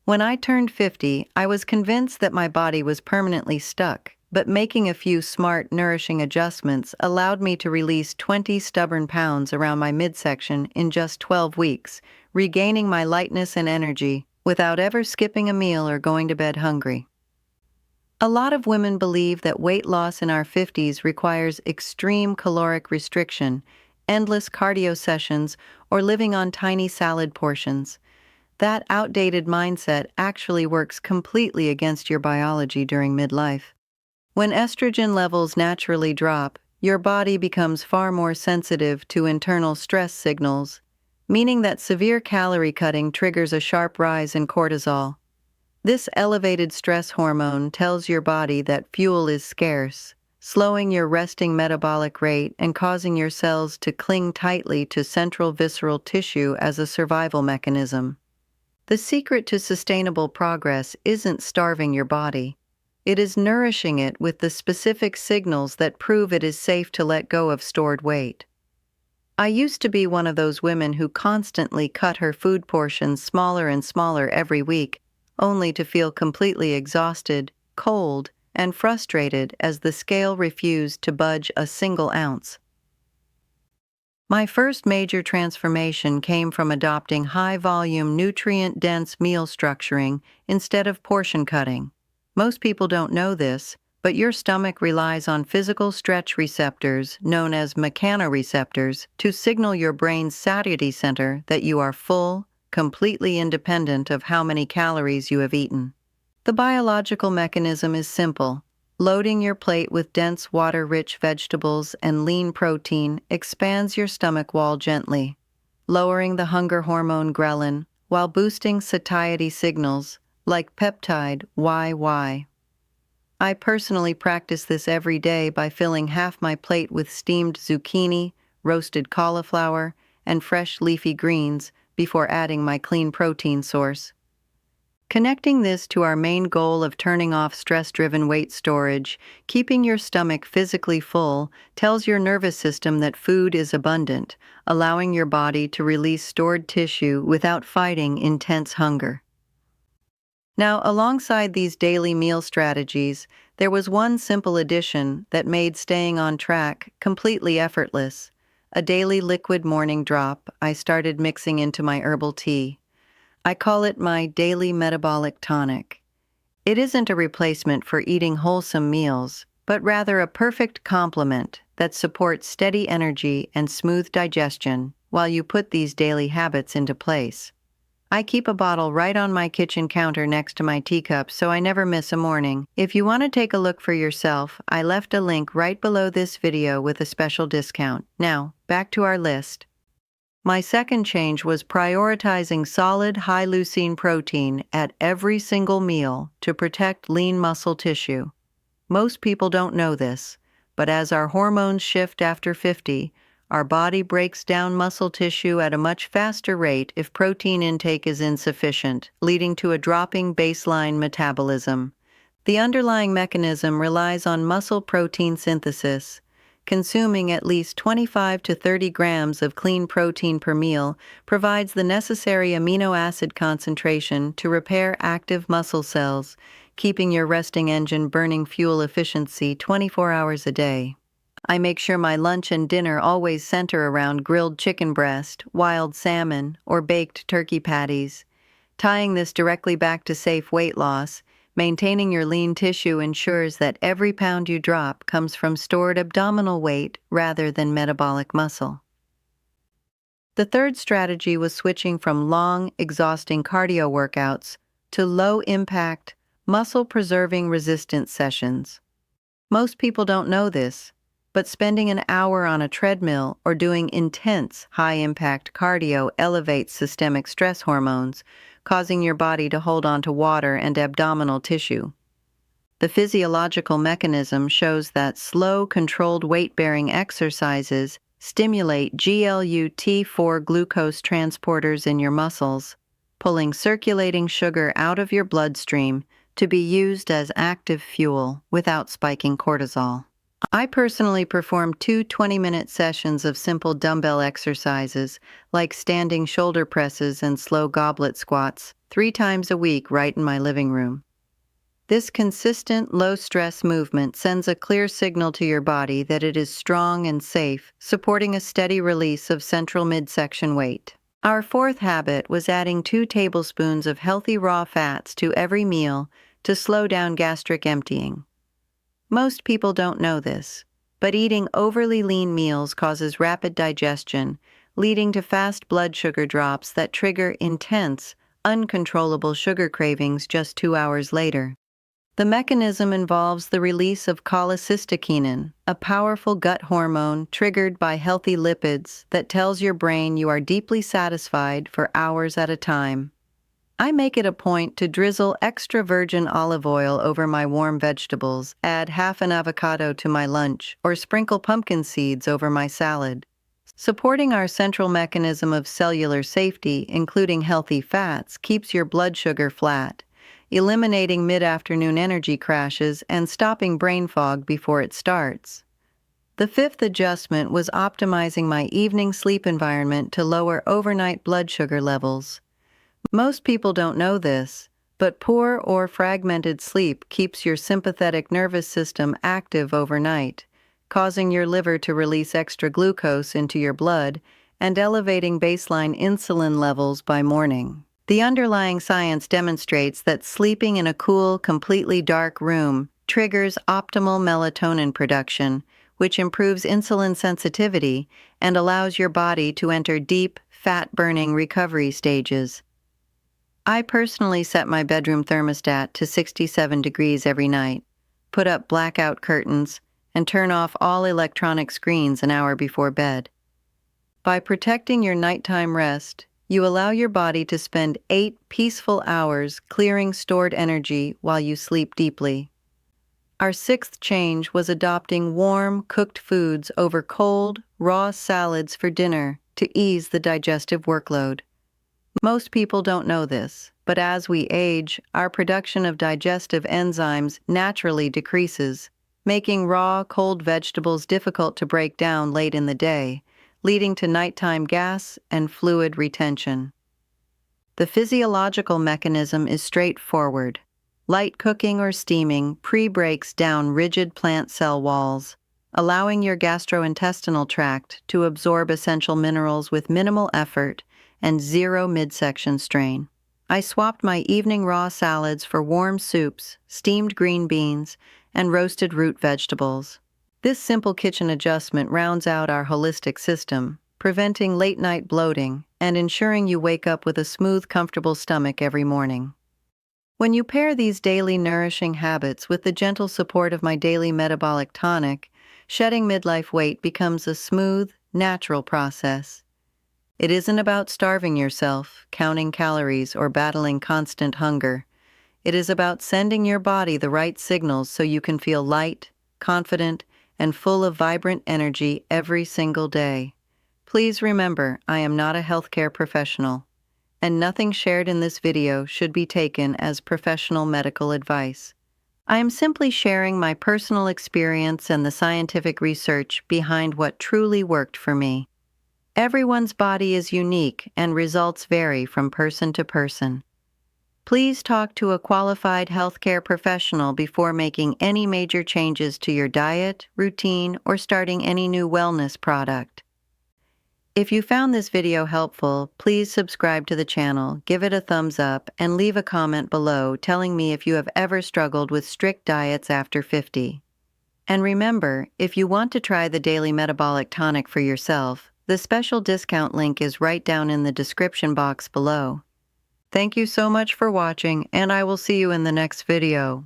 When I turned 50, I was convinced that my body was permanently stuck, but making a few smart, nourishing adjustments allowed me to release 20 stubborn pounds around my midsection in just 12 weeks, regaining my lightness and energy without ever skipping a meal or going to bed hungry. A lot of women believe that weight loss in our 50s requires extreme caloric restriction, endless cardio sessions, or living on tiny salad portions. That outdated mindset actually works completely against your biology during midlife. When estrogen levels naturally drop, your body becomes far more sensitive to internal stress signals, meaning that severe calorie cutting triggers a sharp rise in cortisol. This elevated stress hormone tells your body that fuel is scarce, slowing your resting metabolic rate and causing your cells to cling tightly to central visceral tissue as a survival mechanism. The secret to sustainable progress isn't starving your body. It is nourishing it with the specific signals that prove it is safe to let go of stored weight. I used to be one of those women who constantly cut her food portions smaller and smaller every week, only to feel completely exhausted, cold, and frustrated as the scale refused to budge a single ounce. My first major transformation came from adopting high-volume, nutrient-dense meal structuring instead of portion cutting. Most people don't know this, but your stomach relies on physical stretch receptors, known as mechanoreceptors, to signal your brain's satiety center that you are full, completely independent of how many calories you have eaten. The biological mechanism is simple. Loading your plate with dense water-rich vegetables and lean protein expands your stomach wall gently, lowering the hunger hormone ghrelin while boosting satiety signals like peptide YY. I personally practice this every day by filling half my plate with steamed zucchini, roasted cauliflower, and fresh leafy greens before adding my clean protein source. Connecting this to our main goal of turning off stress-driven weight storage, keeping your stomach physically full tells your nervous system that food is abundant, allowing your body to release stored tissue without fighting intense hunger. Now, alongside these daily meal strategies, there was one simple addition that made staying on track completely effortless. A daily liquid morning drop I started mixing into my herbal tea. I call it my daily metabolic tonic. It isn't a replacement for eating wholesome meals, but rather a perfect complement that supports steady energy and smooth digestion while you put these daily habits into place. I keep a bottle right on my kitchen counter next to my teacup so I never miss a morning. If you want to take a look for yourself, I left a link right below this video with a special discount. Now, back to our list. My second change was prioritizing solid, high-leucine protein at every single meal to protect lean muscle tissue. Most people don't know this, but as our hormones shift after 50, our body breaks down muscle tissue at a much faster rate if protein intake is insufficient, leading to a dropping baseline metabolism. The underlying mechanism relies on muscle protein synthesis. Consuming at least 25 to 30 grams of clean protein per meal provides the necessary amino acid concentration to repair active muscle cells, keeping your resting engine burning fuel efficiency 24 hours a day. I make sure my lunch and dinner always center around grilled chicken breast, wild salmon, or baked turkey patties. Tying this directly back to safe weight loss, maintaining your lean tissue ensures that every pound you drop comes from stored abdominal weight rather than metabolic muscle. The third strategy was switching from long, exhausting cardio workouts to low-impact, muscle-preserving resistance sessions. Most people don't know this, but spending an hour on a treadmill or doing intense, high-impact cardio elevates systemic stress hormones, causing your body to hold on to water and abdominal tissue. The physiological mechanism shows that slow, controlled weight-bearing exercises stimulate GLUT4 glucose transporters in your muscles, pulling circulating sugar out of your bloodstream to be used as active fuel without spiking cortisol. I personally perform 2 20-minute sessions of simple dumbbell exercises like standing shoulder presses and slow goblet squats 3 times a week right in my living room. This consistent, low-stress movement sends a clear signal to your body that it is strong and safe, supporting a steady release of central midsection weight. Our fourth habit was adding 2 tablespoons of healthy raw fats to every meal to slow down gastric emptying. Most people don't know this, but eating overly lean meals causes rapid digestion, leading to fast blood sugar drops that trigger intense, uncontrollable sugar cravings just 2 hours later. The mechanism involves the release of cholecystokinin, a powerful gut hormone triggered by healthy lipids that tells your brain you are deeply satisfied for hours at a time. I make it a point to drizzle extra virgin olive oil over my warm vegetables, add half an avocado to my lunch, or sprinkle pumpkin seeds over my salad. Supporting our central mechanism of cellular safety, including healthy fats, keeps your blood sugar flat, eliminating mid-afternoon energy crashes and stopping brain fog before it starts. The fifth adjustment was optimizing my evening sleep environment to lower overnight blood sugar levels. Most people don't know this, but poor or fragmented sleep keeps your sympathetic nervous system active overnight, causing your liver to release extra glucose into your blood and elevating baseline insulin levels by morning. The underlying science demonstrates that sleeping in a cool, completely dark room triggers optimal melatonin production, which improves insulin sensitivity and allows your body to enter deep, fat-burning recovery stages. I personally set my bedroom thermostat to 67 degrees every night, put up blackout curtains, and turn off all electronic screens an hour before bed. By protecting your nighttime rest, you allow your body to spend 8 peaceful hours clearing stored energy while you sleep deeply. Our sixth change was adopting warm, cooked foods over cold, raw salads for dinner to ease the digestive workload. Most people don't know this, but as we age, our production of digestive enzymes naturally decreases, making raw, cold vegetables difficult to break down late in the day, leading to nighttime gas and fluid retention. The physiological mechanism is straightforward. Light cooking or steaming pre-breaks down rigid plant cell walls, allowing your gastrointestinal tract to absorb essential minerals with minimal effort and zero midsection strain. I swapped my evening raw salads for warm soups, steamed green beans, and roasted root vegetables. This simple kitchen adjustment rounds out our holistic system, preventing late-night bloating and ensuring you wake up with a smooth, comfortable stomach every morning. When you pair these daily nourishing habits with the gentle support of my daily metabolic tonic, shedding midlife weight becomes a smooth, natural process. It isn't about starving yourself, counting calories, or battling constant hunger. It is about sending your body the right signals so you can feel light, confident, and full of vibrant energy every single day. Please remember, I am not a healthcare professional, and nothing shared in this video should be taken as professional medical advice. I am simply sharing my personal experience and the scientific research behind what truly worked for me. Everyone's body is unique and results vary from person to person. Please talk to a qualified healthcare professional before making any major changes to your diet, routine, or starting any new wellness product. If you found this video helpful, please subscribe to the channel, give it a thumbs up, and leave a comment below telling me if you have ever struggled with strict diets after 50. And remember, if you want to try the Daily Metabolic Tonic for yourself, the special discount link is right down in the description box below. Thank you so much for watching, and I will see you in the next video.